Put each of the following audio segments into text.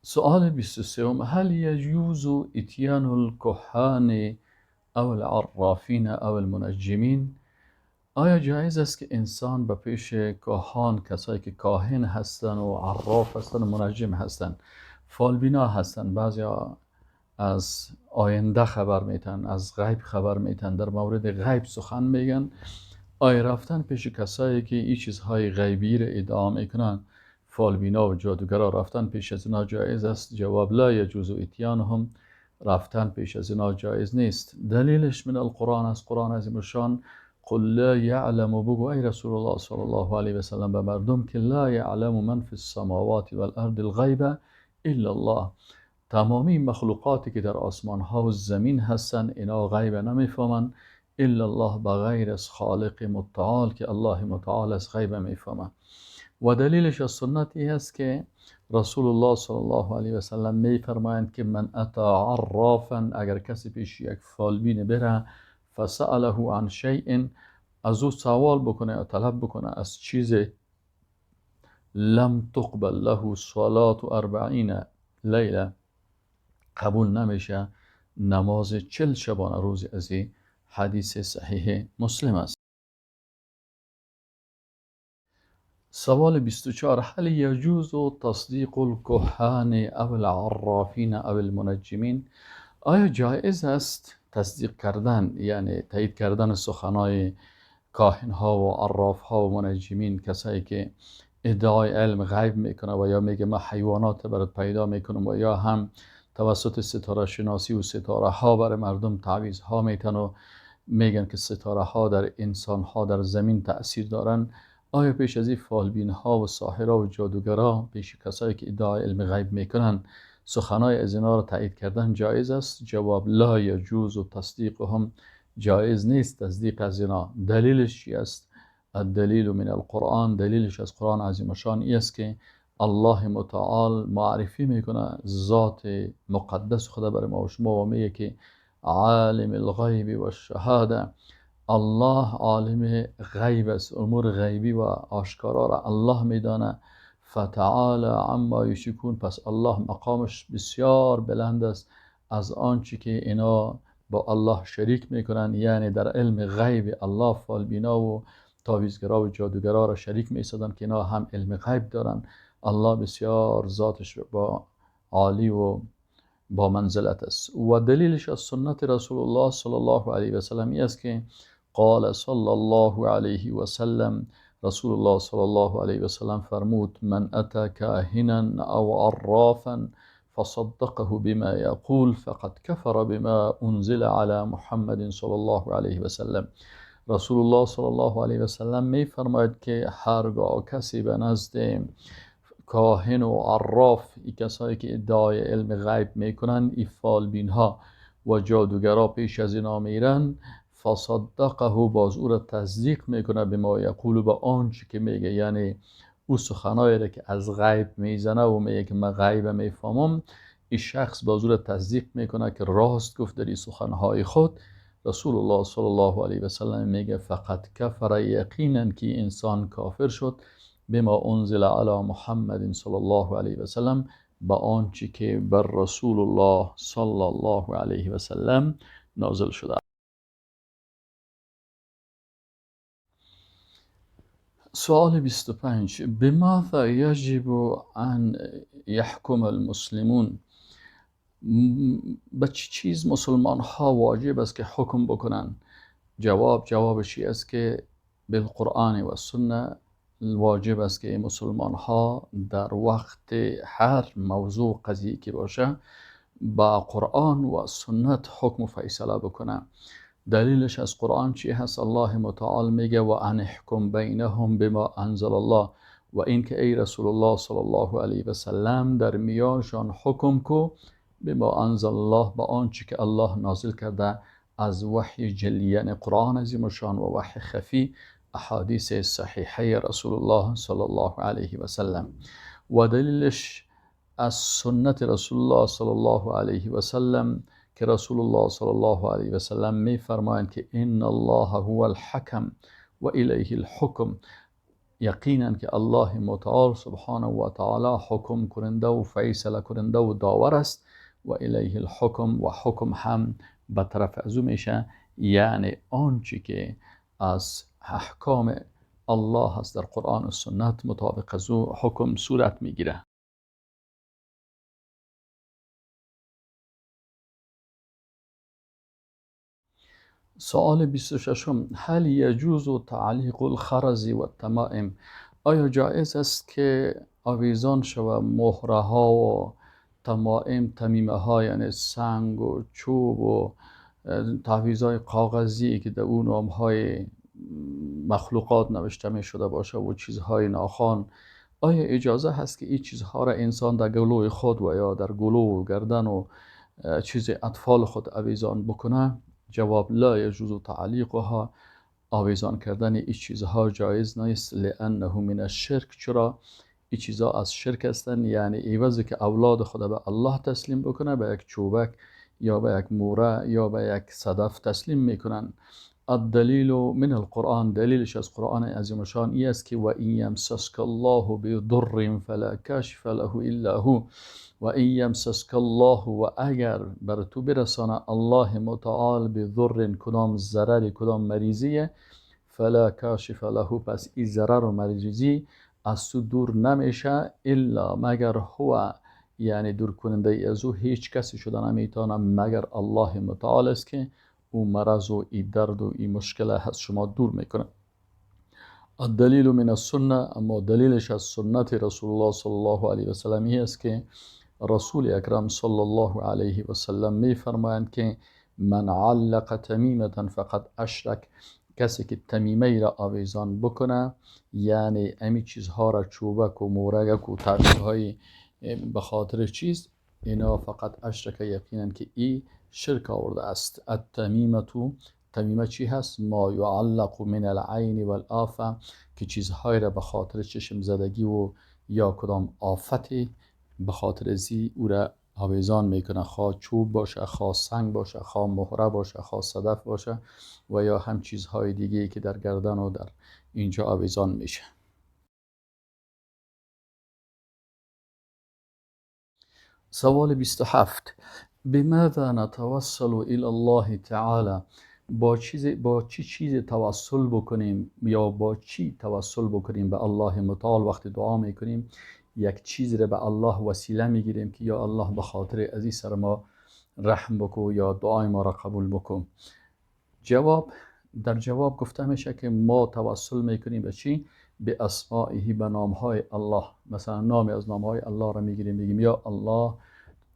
سؤال 23: هل يجوز اتيان الكهان او العرافین او المنجمین؟ آیا جایز است که انسان به پیش کاهان، کسایی که کاهن هستن و عراف هستن و منجم هستن، فالبینا هستن، بعضی از آینده خبر میتن، از غیب خبر میتن، در مورد غیب سخن میگن، آیا رفتن پیش کسایی که این چیزهای غیبی را ادعا میکنن، فالبینا و جادوگرا، رفتن پیش از اینا جایز است؟ جواب: لا یجوز اتیانهم، رفتن پیش از اینا جایز نیست. دلیلش من القرآن، از قرآن عظیم الشان: قل لا یعلم، بگو ای رسول الله صلی الله علیه و سلم به مردم که لا یعلم من فی السماوات والارض الغیب الا الله، تمامی مخلوقاتی که در آسمان ها و زمین هستن اینا غیب نمیفهمن الا الله، بغیر از خالق متعال که الله متعال از غیب میفهمن. و دلیلش از سنت ای است که رسول الله صلی الله علیه و سلم میفرمایند که من اتا عرافا، اگر کسی پیش یک فالبین بره، فسأله عن شیء، از او سوال بکنه یا طلب بکنه از چیز، لم تقبل له صلاة 40 لیله، قبول نمیشه نماز 40 شبانه روز. از این حدیث صحیح مسلم است. سوال 24: هل یجوز تصدیق الکهان او العرافین او المنجمین؟ آیا جایز است تصدیق کردن، یعنی تایید کردن سخنهای کاهن ها و عراف ها و منجمین، کسایی که ادعای علم غیب میکنه و یا میگه ما حیوانات برات پیدا میکنم، و یا هم توسط ستاره شناسی و ستاره ها برای مردم تعویض ها میتن و میگن که ستاره ها در انسان ها در زمین تأثیر دارن؟ آیا پیش از این فالبین ها و ساحرها و جادوگرا، پیش کسایی که ادعای علم غیب میکنن، سخنای از اینا رو تایید کردن جایز است؟ جواب: لا یجوز و تصدیقهم، جایز نیست تصدیق از اینا. دلیلش چی است؟ الدلیل من القرآن، دلیلش از قرآن عظیم شان است که الله متعال معرفی میکنه ذات مقدس خدا برای ما و شما و میگه که عالم الغیب و الشهاده، الله عالم غیب است، امور غیبی و آشکارا را الله میدانه. فتعال عما یشرکون، پس الله مقامش بسیار بلند است از آنچه که اینا با الله شریک میکنن، یعنی در علم غیب الله فالبینا و تعویضگرا و جادوگرا را شریک میسازن که اینا هم علم غیب دارن. الله بسیار ذاتش با عالی و با منزلت است. و دلیلش از سنت رسول الله صلی الله علیه و سلم است که قال صلی الله علیه و سلم، رسول الله صلی الله علیه و سلم فرمود: من اتى كاهنا او عرافا فصدقه بما يقول فقد كفر بما انزل على محمد صلی الله علیه و سلم. رسول الله صلی الله علیه و سلم می فرماید که هرگاه کسی به نزد کاهن و عراف، ای کسایی که ادعای علم غیب میکنن، ای فالبین ها و جادوگرا پیش از اینا میرن، فصدقه، باز او را تصدیق میکنه، به ما یقول، به آنچه که میگه، یعنی او سخنایی را که از غیب میزنه و میگه که من غیب میفهمم، این شخص باز او را تصدیق میکنه که راست گفت در این سخنهای خود. رسول الله صلی الله علیه و سلم میگه فقط کفر، یقینا که انسان کافر شد، بما انزل علی محمد صلی الله علیه و سلم، با آنچه که بر رسول الله صلی الله علیه و سلم نازل شده. سوال 25: بماذا يجب ان يحكم المسلمون؟ به چه چیز مسلمان ها واجب است که حکم بکنن؟ جوابش است که بالقرآن و سنت واجب است که مسلمان ها در وقت هر موضوع قضیه که باشه با قرآن و سنت حکم و فیصله بکنه. دلیلش از قرآن چی هست؟ الله متعال میگه و ان احکم بینهم بما انزل الله، و این که ای رسول الله صلی الله علیه و سلم در میانشان حکم کو بما انزل الله، با آنچه که الله نازل کرده از وحی جلی، یعنی قرآن عظیم شان و وحی خفی، احادیث صحیحه رسول الله صلی الله علیه و سلم. و دلیلش از سنت رسول الله صلی الله علیه و سلم که رسول الله صلی الله علیه و سلم می فرمایند که ان الله هو الحکم و الیه الحکم، یقینا که الله متعال سبحانه و تعالی حکم کننده و فیصله کننده و داور است و الیه الحکم و حکم هم به طرف از او میشه، یعنی آنچه که از احکام الله هست در قرآن و سنت مطابق از او حکم صورت میگیره. سوال 26: هل یجوز تعلیق الخرز و التمائم؟ آیا جایز است که آویزان شود مهره ها و تمائم، تمیمه ها یعنی سنگ و چوب و تعویضای کاغذی که در اون نام های مخلوقات نوشته می شده باشه و چیزهای ناخوان، آیا اجازه هست که این چیزها را انسان در گلوی خود و یا در گلو و گردن و چیز اطفال خود آویزان بکنه؟ جواب: لا یجوز تعلیقها. آویزان کردن این چیزها جایز نیست، لانه من الشرک. چرا؟ این چیزها از شرک هستند، یعنی ایوازی که اولاد خود به الله تسلیم بکنه به یک چوبک یا به یک موره یا به یک صدف تسلیم میکنن. الدلیل من القرآن، دلیلش از قرآن عظیم شان ای است که و این یمسسک الله بضر فلا کاشف له الا هو، و این یمسسک الله، و اگر بر تو برسانه الله متعال بضر کدام ضرر کدام مریضیه، فلا کاشف له، پس این ضرر و مریضی از تو دور نمیشه، الا مگر هو، یعنی دور کننده ای از او هیچ کسی شده نمیتونه مگر الله متعال است که او مرض و ای درد و ای مشکل از شما دور میکنه. الدلیل من السنه، اما دلیلش از سنت رسول الله صلی الله علیه و سلم است که رسول اکرم صلی الله علیه و سلم می فرمایند که من علق تمیمه فقط اشرک، کسی که تمیمه را آویزان بکنه، یعنی امی چیزها را چوبک و مورگک و تعبیرهای به خاطر چیز، اینا فقط اشرک، یقینا که ای شرک آورده است. التمیمه، تمیمه چی هست؟ ما یعلق من العین والآفه، که چیزهای را به خاطر چشم زدگی و یا کدام آفتی به خاطر ازی او را آویزان میکنه، خواه چوب باشه، خواه سنگ باشه، خواه مهره باشه، خواه صدف باشه و یا هم چیزهای دیگه که در گردن و در اینجا آویزان میشه. سوال 27: بماذا نتوسل الى الله تعالی؟ با چی چیز توسل بکنیم یا با چی توسل بکنیم به الله متعال؟ وقتی دعا میکنیم یک چیز را به الله وسیله میگیریم که یا الله به خاطر عزیز سر ما رحم بکو یا دعای ما را قبول بکن. در جواب گفته میشه که ما توسل میکنیم به چی؟ به اسمائه، به نامهای الله. مثلا نامی از نامهای الله را میگیریم، میگیم یا الله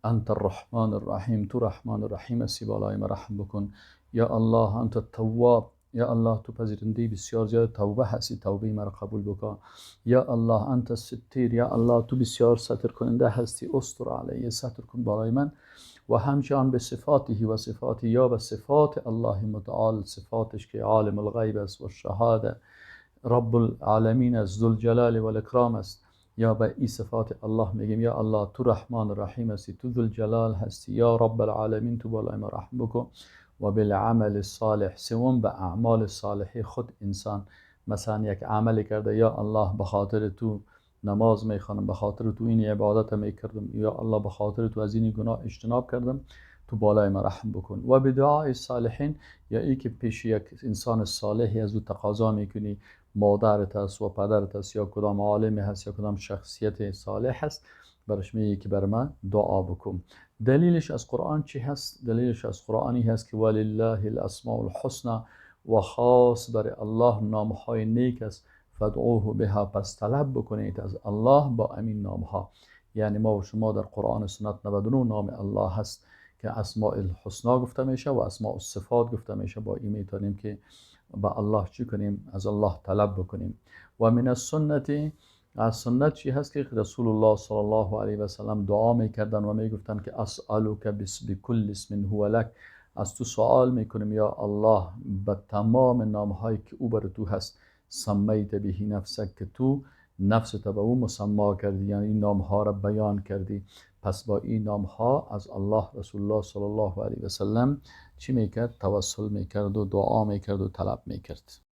انت الرحمن الرحیم، تو رحمان الرحیم هستی، بالای ما رحم بکن. یا الله انت التواب، یا الله تو پذیرنده بسیار زیاد توبه هستی، توبه ما را قبول بکن. یا الله انت الستیر، یا الله تو بسیار ستر کننده هستی، استر علیه، ستر کن بالای من. و همچنان به صفاته و صفاتی، یا به صفات الله متعال، صفاتش که عالم الغیب است و شهاده، رب العالمین است، ذوالجلال و الاکرام است، یا به این صفات الله میگیم یا الله تو رحمان الرحیم هستی، تو ذوالجلال هستی، یا رب العالمین تو بالای ما رحم بکن. و بالعمل الصالح، سوم به اعمال صالح خود انسان مثلا یک عمل کرده، یا الله به خاطر تو نماز میخوانم، به خاطر تو این عبادت میکردم، یا الله به خاطر تو از این گناه اجتناب کردم، تو بالای ما رحم بکن. و بدعای صالحین، یا ای که پیش یک انسان صالحی از او تقاضا میکنی، مادرت است و پدرت است یا کدام عالمی هست یا کدام شخصیت صالح هست، برش میگه که بر من دعا بکن. دلیلش از قرآن چی هست؟ دلیلش از قرآنی هست که ولله الاسماء الحسنى، و خاص برای الله نامهای نیک است، فدعوه بها، پس طلب بکنید از الله با امین نامها. یعنی ما و شما در قرآن و سنت 99 نام الله هست که اسماء الحسنى گفته میشه و اسماء الصفات گفته میشه. با این میتونیم که با الله چی کنیم؟ از الله طلب بکنیم. و من السنت، از سنت چی هست که رسول الله صلی الله علیه و سلم دعا میکردن و میگفتن که اسألک بكل اسم هو لك، از تو سوال میکنیم یا الله به تمام نامهایی که او بر تو هست، سمیت به نفسک، که تو نفست به او مسما کردی، یعنی این نامها را بیان کردی. پس با این نامها از الله رسول الله صلی الله علیه و سلم چی میکرد؟ توسل میکرد و دعا میکرد و طلب میکرد.